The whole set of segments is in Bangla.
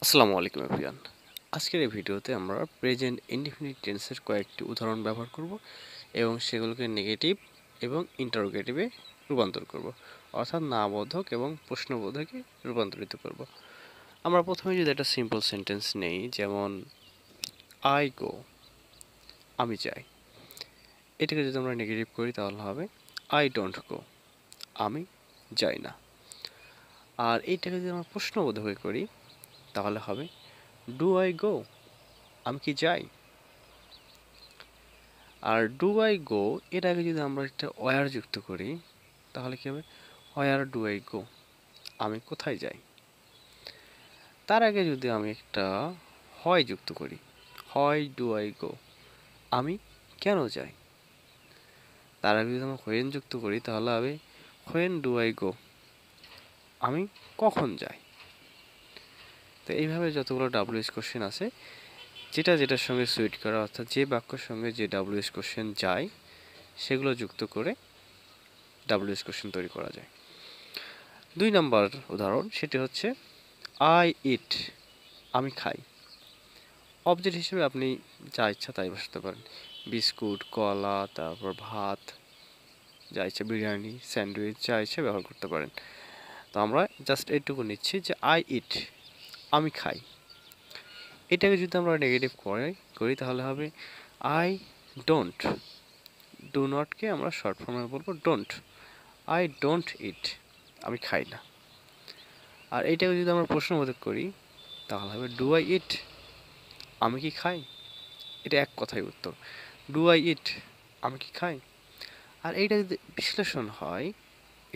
আসসালামু আলাইকুম এভরিওয়ান। আজকের এই ভিডিওতে আমরা প্রেজেন্ট ইনডিফিনিট টেন্সের কয়েকটি উদাহরণ ব্যবহার করব এবং সেগুলোকে নেগেটিভ এবং ইন্টারোগেটিভে রূপান্তর করব, অর্থাৎ নাবোধক এবং প্রশ্নবোধকে রূপান্তরিত করব। আমরা প্রথমে যদি একটা সিম্পল সেন্টেন্স নেই, যেমন আই গো, আমি যাই। এটাকে যদি আমরা নেগেটিভ করি তাহলে হবে আই ডোন্ট গো, আমি যাই না। আর এইটাকে যদি আমরা প্রশ্নবোধকে করি তাহলে হবে ডু আই গো, আমি কি যাই। আর ডু আই গো এর আগে যদি আমরা একটা ওয়ার যুক্ত করি তাহলে কি হবে ওয়ার ডু আই গো, আমি কোথায় যাই। তার আগে যদি আমি একটা হয় যুক্ত করি, হয় ডু আই গো, আমি কেন যাই। তার আগে যদি আমরা হোয়েন যুক্ত করি তাহলে হবে হোয়েন ডু আই গো, আমি কখন যাই। তো এইভাবে যতগুলো ডাব্লিউএস কোশ্চেন আছে, যেটার সঙ্গে সুইট করা, অর্থাৎ যে বাক্যের সঙ্গে যে ডাব্লিউএস কোশ্চেন যায় সেগুলো যুক্ত করে ডাব্লিউএস কোশ্চেন তৈরি করা যায়। 2 নম্বর উদাহরণ, সেটি হচ্ছে আই ইট, আমি খাই। অবজেক্ট হিসেবে আপনি যা ইচ্ছা তাই বসাতে পারেন, বিস্কুট, কলা, তারপর ভাত, যা ইচ্ছা, বিরিয়ানি, স্যান্ডউইচ, যা ইচ্ছা ব্যবহার করতে পারেন। তো আমরা জাস্ট এইটুকু নিচ্ছি যে আই ইট, আমি খাই। এটাকে যদি আমরা নেগেটিভ করি তাহলে হবে আই ডোন্ট। ডু নটকে আমরা শর্ট ফর্মে বলবো ডোন্ট। আই ডোন্ট ইট, আমি খাই না। আর এইটাকে যদি আমরা প্রশ্নবোধক করি তাহলে হবে ডু আই ইট, আমি কি খাই। এটা এক কথায় উত্তর, ডু আই ইট, আমি কি খাই। আর এইটা যদি বিশ্লেষণ হয়,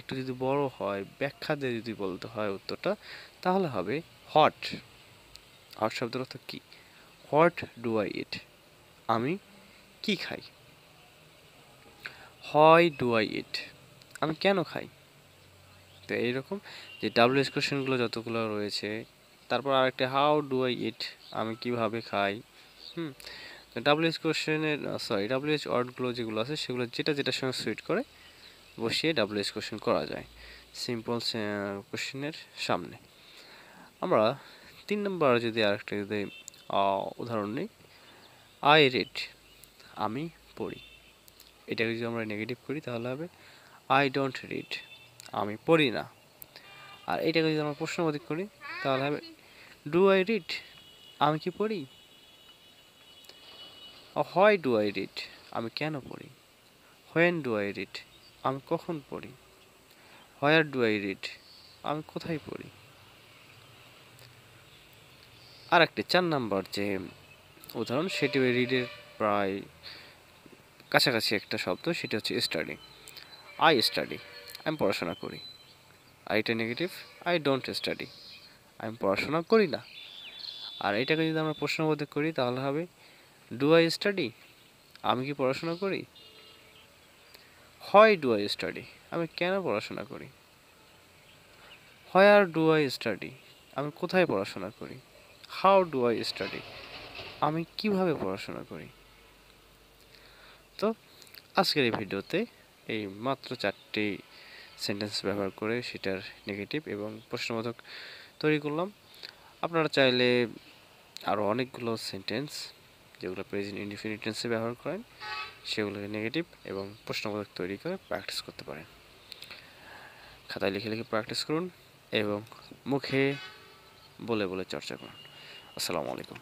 একটু যদি বড় হয়, ব্যাখ্যা দিয়ে যদি বলতে হয় উত্তরটা, তাহলে হবে হোয়াট। হোয়াট শব্দের অর্থ কি, হোয়াট ডু আই ইট, আমি কি খাই। হয় ডু আই ইট, আমি কেন খাই। তো এইরকম যে ডাব্লিউএস কোশ্চেনগুলো যতগুলো রয়েছে, তারপর আরেকটা হাউ ডু আই ইট, আমি কিভাবে খাই। ডাব্লিউএস কোশ্চেনের ডাব্লিউএস ওয়ার্ডগুলো যেগুলো আছে সেগুলো যেটার সঙ্গে সুইট করে বসিয়ে ডাব্লিউএস কোশ্চেন করা যায় সিম্পল কোশ্চেনের সামনে। আমরা 3 নম্বর যদি আরেকটা যদি উদাহরণ নিই, আই রিড, আমি পড়ি। এটাকে যদি আমরা নেগেটিভ করি তাহলে হবে আই ডোন্ট রিড, আমি পড়ি না। আর এটাকে যদি আমরা প্রশ্নবোধক করি তাহলে হবে ডু আই রিড, আমি কি পড়ি। হয় ডু আই রিড, আমি কেন পড়ি। হোয়েন ডু আই রিড, আমি কখন পড়ি। হোয়ার ডু আই রিড, আমি কোথায় পড়ি। আর একটি 4 নাম্বার যে উদাহরণ, সেটি ওই রিডের প্রায় কাছাকাছি একটা শব্দ, সেটি হচ্ছে স্টাডি। আই স্টাডি, আমি পড়াশোনা করি। আর এটা নেগেটিভ, আই ডোন্ট স্টাডি, আমি পড়াশোনা করি না। আর এটাকে যদি আমরা প্রশ্নবোধক করি তাহলে হবে ডু আই স্টাডি, আমি কি পড়াশোনা করি। হয় ডু আই স্টাডি, আমি কেন পড়াশোনা করি। হোয়ার ডু আই স্টাডি, আমি কোথায় পড়াশোনা করি। হাউ ডু আই স্টাডি, আমি কিভাবে পড়াশোনা করি। তো আজকের এই ভিডিওতে এই মাত্র 4টি সেন্টেন্স ব্যবহার করে সেটার নেগেটিভ এবং প্রশ্নবোধক তৈরি করলাম। আপনারা চাইলে আরও অনেকগুলো সেন্টেন্স যেগুলো প্রেজেন্ট ইনডিফিনিট টেন্সে ব্যবহার করেন সেগুলোকে নেগেটিভ এবং প্রশ্নবোধক তৈরি করে প্র্যাকটিস করতে পারেন। খাতায় লিখে লিখে প্র্যাকটিস করুন এবং মুখে বলে বলে চর্চা করুন। আসসালামু আলাইকুম।